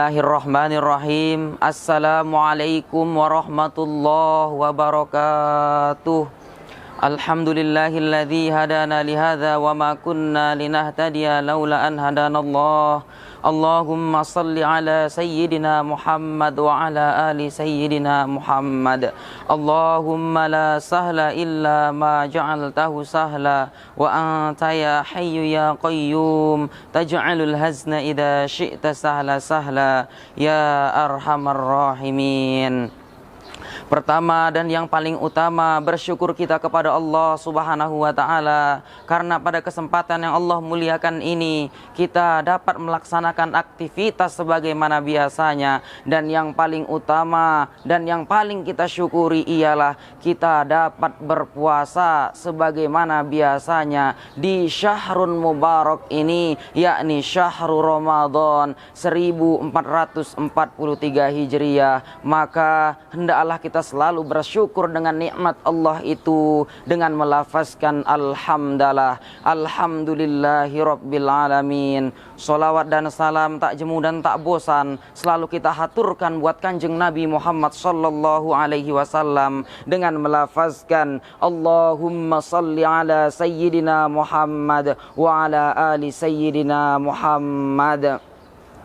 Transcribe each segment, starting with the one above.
Bismillahirrahmanirrahim. Assalamualaikum warahmatullahi wabarakatuh. Alhamdulillahilladzi hadana lihadza wa ma kunna linahtadiya laula an hadanallah. Allahumma salli ala sayyidina Muhammad wa ala ali sayyidina Muhammad. Allahumma la sahla illa ma ja'altahu sahla wa anta ya hayyu ya qayyum taj'alul hazna idza syi'ta sahla sahla ya arhamar rahimin. Pertama dan yang paling utama, bersyukur kita kepada Allah Subhanahu wa ta'ala, karena pada kesempatan yang Allah muliakan ini kita dapat melaksanakan aktivitas sebagaimana biasanya. Dan yang paling utama dan yang paling kita syukuri ialah kita dapat berpuasa sebagaimana biasanya di Syahrul Mubarak ini, yakni Syahrul Ramadan 1443 Hijriah. Maka hendaklah kita selalu bersyukur dengan nikmat Allah itu dengan melafazkan alhamdulillah, alhamdulillahi rabbil alamin. Salawat dan salam tak jemu dan tak bosan selalu kita haturkan buat Kanjeng Nabi Muhammad sallallahu alaihi wasallam dengan melafazkan Allahumma salli ala sayyidina Muhammad wa ala ali sayyidina Muhammad.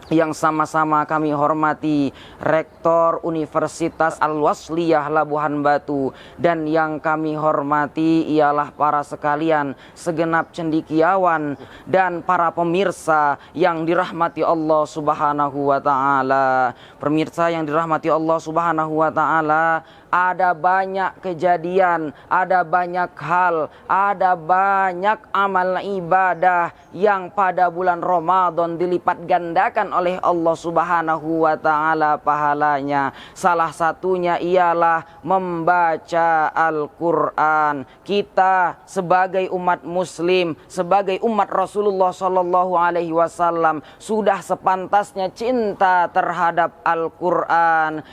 Yang sama-sama kami hormati Rektor Universitas Al-Wasliyah Labuhan Batu, dan yang kami hormati ialah para sekalian, segenap cendekiawan dan para pemirsa yang dirahmati Allah Subhanahu wa ta'ala. Pemirsa yang dirahmati Allah Subhanahu wa ta'ala, ada banyak kejadian, ada banyak hal, ada banyak amal ibadah yang pada bulan Ramadan dilipat gandakan oleh Allah Subhanahu wa ta'ala pahalanya. Salah satunya ialah membaca Al-Quran. Kita sebagai umat muslim, sebagai umat Rasulullah sallallahu alaihi wasallam sudah sepantasnya cinta terhadap Al-Quran.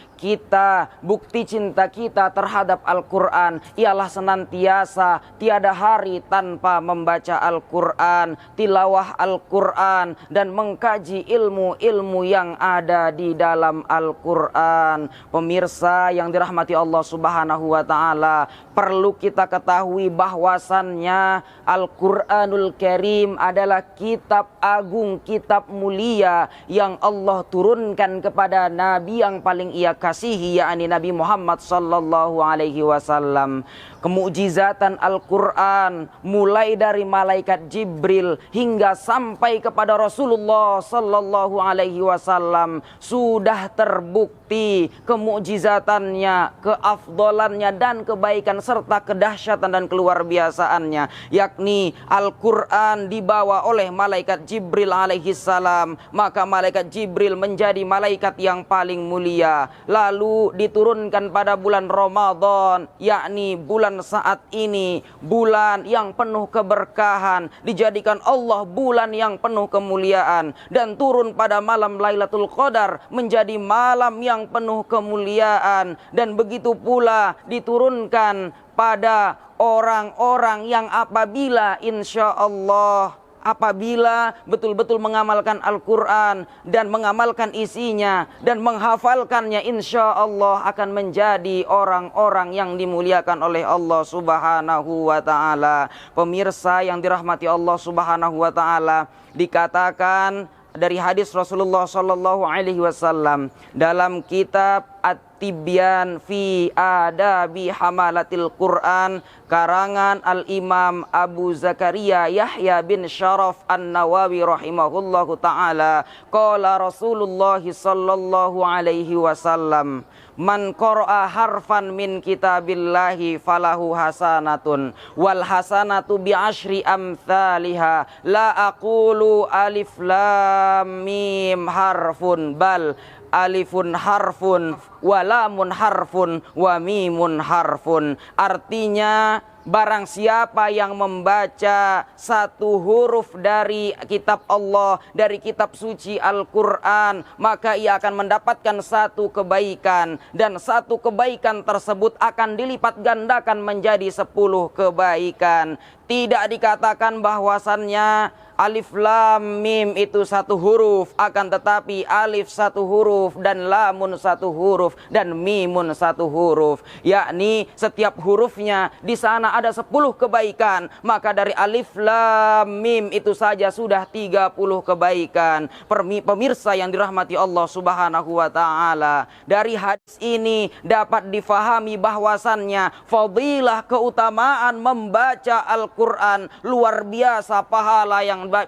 Bukti cinta kita terhadap Al-Quran ialah senantiasa tiada hari tanpa membaca Al-Quran, tilawah Al-Quran, dan mengkaji ilmu-ilmu yang ada di dalam Al-Quran. Pemirsa yang dirahmati Allah Subhanahu wa ta'ala, perlu kita ketahui bahwasannya Al-Quranul Karim adalah kitab agung, kitab mulia yang Allah turunkan kepada Nabi yang paling ia kasihi, yakni Nabi Muhammad sallallahu alaihi wasallam. Kemukjizatan Al-Quran mulai dari malaikat Jibril hingga sampai kepada Rasulullah sallallahu alaihi wasallam sudah terbukti kemukjizatannya, keafdolannya dan kebaikan serta kedahsyatan dan keluar biasaannya, yakni Al-Quran dibawa oleh malaikat Jibril alaihi salam. Maka malaikat Jibril menjadi malaikat yang paling mulia, lalu diturunkan pada bulan Ramadan, yakni bulan saat ini, bulan yang penuh keberkahan, dijadikan Allah bulan yang penuh kemuliaan, dan turun pada malam Lailatul Qadar menjadi malam yang penuh kemuliaan. Dan begitu pula diturunkan pada orang-orang yang apabila insya Allah, apabila betul-betul mengamalkan Al-Quran dan mengamalkan isinya dan menghafalkannya, insya Allah akan menjadi orang-orang yang dimuliakan oleh Allah Subhanahu wa ta'ala. Pemirsa yang dirahmati Allah Subhanahu wa ta'ala, dikatakan dari hadis Rasulullah sallallahu alaihi wasallam dalam kitab At-Tibyan fi Adabi Hamalatil Quran karangan Al-Imam Abu Zakaria Yahya bin Sharaf An-Nawawi rahimahullahu ta'ala, qala Rasulullah sallallahu alaihi wasallam, man qara'a harfan min kitabillahi falahu hasanatun wal hasanatu bi asyri amthaliha la aqulu alif lam mim harfun bal alifun harfun wa lamun harfun wa mimun harfun. Artinya barang siapa yang membaca satu huruf dari kitab Allah, dari kitab suci Al-Quran, maka ia akan mendapatkan satu kebaikan, dan satu kebaikan tersebut akan dilipat gandakan menjadi 10 kebaikan. Tidak dikatakan bahwasannya alif lam mim itu satu huruf, akan tetapi alif satu huruf dan lamun satu huruf dan mimun satu huruf, yakni setiap hurufnya di sana ada 10 kebaikan. Maka dari alif lam mim itu saja sudah 30 kebaikan. Pemirsa yang dirahmati Allah Subhanahu wa taala, dari hadis ini dapat difahami bahwasannya fadilah keutamaan membaca Al-Quran luar biasa, pahala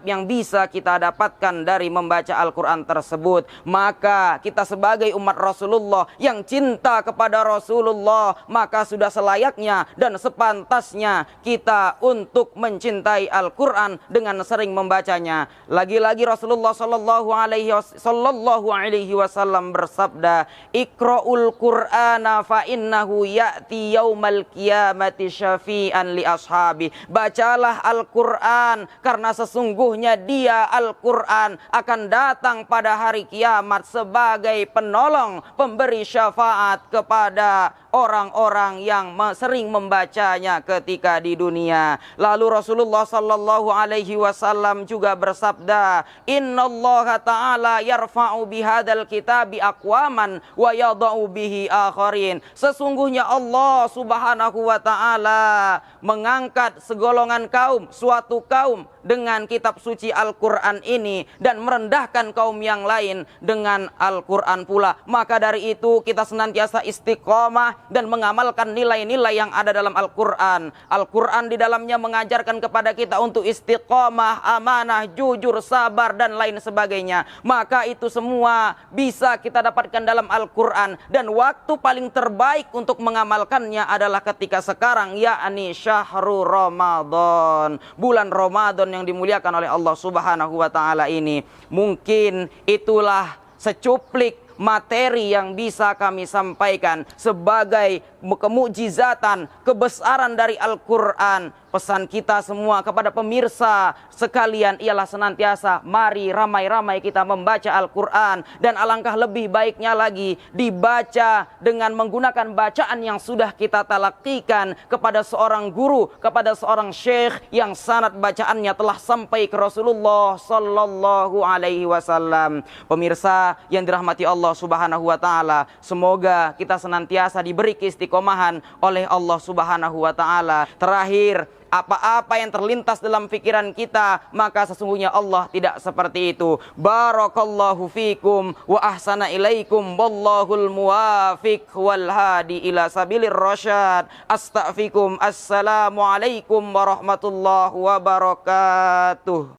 yang bisa kita dapatkan dari membaca Al-Quran tersebut. Maka kita sebagai umat Rasulullah yang cinta kepada Rasulullah, maka sudah selayaknya dan sepantasnya kita untuk mencintai Al-Quran dengan sering membacanya. Lagi-lagi Rasulullah sallallahu alaihi wasallam bersabda, "Iqra'ul Qur'ana fa innahu ya'ti yaumal qiyamati syafi'an li ashabi." Bacalah Al-Quran karena sesungguhnya dia Al-Quran akan datang pada hari kiamat sebagai penolong, pemberi syafaat kepada orang-orang yang sering membacanya ketika di dunia. Lalu Rasulullah sallallahu alaihi wasallam juga bersabda, "Innallaha ta'ala yarfa'u bihadzal kitabi aqwaman wa yadha'u bihi akharin." Sesungguhnya Allah Subhanahu wa taala mengangkat segolongan kaum, suatu kaum dengan kitab suci Al-Quran ini, dan merendahkan kaum yang lain dengan Al-Quran pula. Maka dari itu kita senantiasa istiqomah dan mengamalkan nilai-nilai yang ada dalam Al-Quran. Al-Quran di dalamnya mengajarkan kepada kita untuk istiqomah, amanah, jujur, sabar, dan lain sebagainya. Maka itu semua bisa kita dapatkan dalam Al-Quran, dan waktu paling terbaik untuk mengamalkannya adalah ketika sekarang, yakni syahrul Ramadan, bulan Ramadan yang dimuliakan oleh Allah Subhanahu wa taala ini. Mungkin itulah secuplik materi yang bisa kami sampaikan sebagai kemukjizatan, kebesaran dari Al-Quran. Pesan kita semua kepada pemirsa sekalian ialah senantiasa mari ramai-ramai kita membaca Al-Quran, dan alangkah lebih baiknya lagi dibaca dengan menggunakan bacaan yang sudah kita talakikan kepada seorang guru, kepada seorang syekh yang sanad bacaannya telah sampai ke Rasulullah sallallahu alaihi wasallam. Pemirsa yang dirahmati Allah Subhanahu wa taala, semoga kita senantiasa diberi keistiqomahan oleh Allah Subhanahu wa taala. Terakhir, apa-apa yang terlintas dalam pikiran kita, maka sesungguhnya Allah tidak seperti itu. Barakallahu fikum wa ahsana ilaikum, wallahul muwafiq wal hadi ila sabilir rasyad. Astaghfirukum. Assalamualaikum warahmatullahi wabarakatuh.